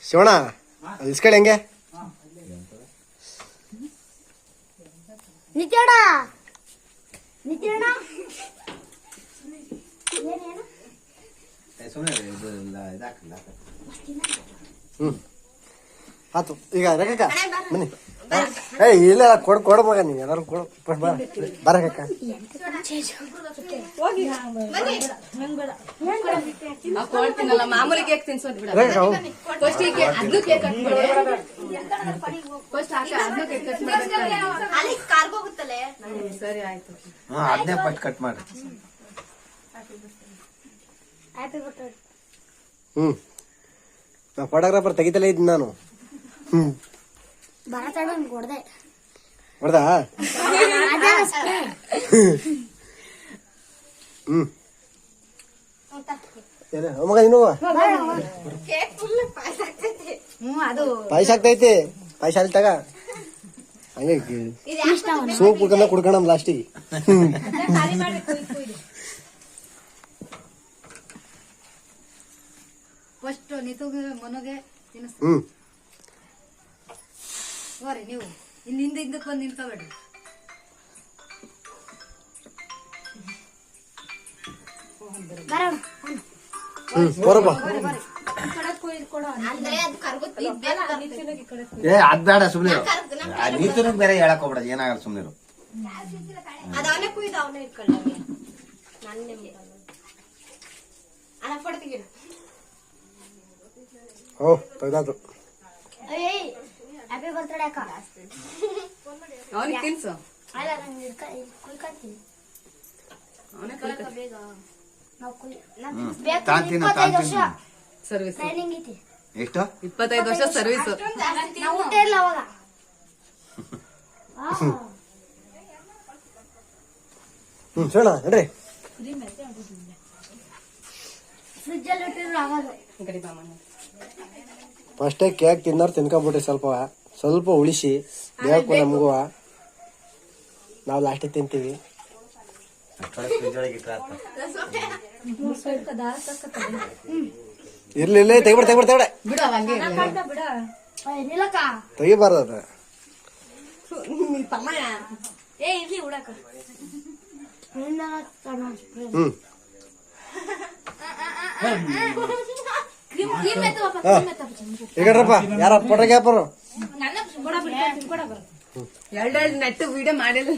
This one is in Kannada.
ಶಿವಣ್ಣ ಇಸ್ಕೊಳ್ಳಿ ಹೆಂಗೆ ನಿತ್ಯಣ್ಣ ನಿತ್ಯಣ್ಣ ಆತು ಈಗ ರೇಖಕ್ಕ ಬನ್ನಿ ಇಲ್ಲ ಕೊಡ ಮಗ ನೀ ಎಲ್ಲಾರು ಕೊಡ ಬರಕ್ಕ ಮಾಮೂಲಿ ಕೇಕ್ ತಿನ್ಸೋದು ಬಿಡ ಅದ್ನು ಕೇಕ್ ಕಟ್ ಮಾಡಿ ಸರಿ ಆಯ್ತು ಅದನ್ನೇ ಫಸ್ಟ್ ಕಟ್ ಮಾಡಿ ಫೋಟೋಗ್ರಾಫರ್ ತೆಗಿತಲೇ ಇದ್ದೀನಿ ನಾನು ಹೊಡೆದೆ ಹೊಡೆದಾ ಮಗ ಇನ್ನು ಪಾಯಸ ಆಗ್ತೈತಿ ಪಾಯಸ ಅಲ್ಲಿ ತಗ ಹಂಗೆ ಸೂಪ್ ಕುಡ್ಕೊಂಡ ಕುಡ್ಕೋಣ ಲಾಸ್ಟಿಗೆ ಫಸ್ಟ್ ನಿತುಗೆ ಮನೋಗೆ ಹೋರಿ ನೀವು ಇಲ್ಲಿಂದ ಹಿಂದಕ್ಕೆ ಬಂದು ನಿಂತ್ಕೋಬೇಡ್ರಿ ಬರಪ್ಪ ಅದ್ ಬೇಡ ಸುಮ್ನೆ ನೀತನು ಬೇರೆ ಹೇಳಕ್ ಹೋಗ್ಬೇಡ ಏನಾಗಲ್ಲ ಸುಮ್ನೆ ಓ ತೆಗ್ದಾತು ಹ್ಯಾಪಿ ಬರ್ತ್ಡೇ ಅಕ್ಕ ಅವನಿಗೆ ತಿನ್ಸು ಅಲ್ಲ ನಾನು ಕುಯ್ಕೊಂತೀನಿ ಬೇಗ ನಾವು ಸರ್ವಿಸ್ ಟ್ರೈನಿಂಗ್ ಐತಿ ಎಷ್ಟು 25 ವರ್ಷ ಸರ್ವಿಸ್ ನಾವು ಊಟ ಇಲ್ಲ ಅವಾಗ ಶಿವಣ್ಣ ನಡ್ರಿ ಫ್ರಿಜ್ ಅಲ್ಲಿ ಇಟ್ಟಿದ್ರು ಆಗೋದು ಫಸ್ಟೇ ಕೇಕ್ ತಿನ್ನೋರು ತಿನ್ಕೊಂಬಿಟ್ರಿ ಸ್ವಲ್ಪ ಉಳಿಸಿ ಬೇಕು ನಮಗೂ ನಾವು ಲಾಸ್ಟಿಗೆ ತಿಂತೀವಿ ಇರ್ಲಿ ತೆಗಿಬಿಡ ಬಿಡು ಹಂಗೆ ನಿಲ್ಲಕ್ಕ ತೆಗಿಬಾರ್ದು ಅದ ಏ ಇರ್ಲಿ ಉಡಕ ಈಗಡ್ರಪ್ಪ ಯಾರ ಫೋಟೋಗ್ರಾಫರು ಎರಡು ನೆಟ್ಟು ವಿಡಿಯೋ ಮಾಡಿಲ್ಲ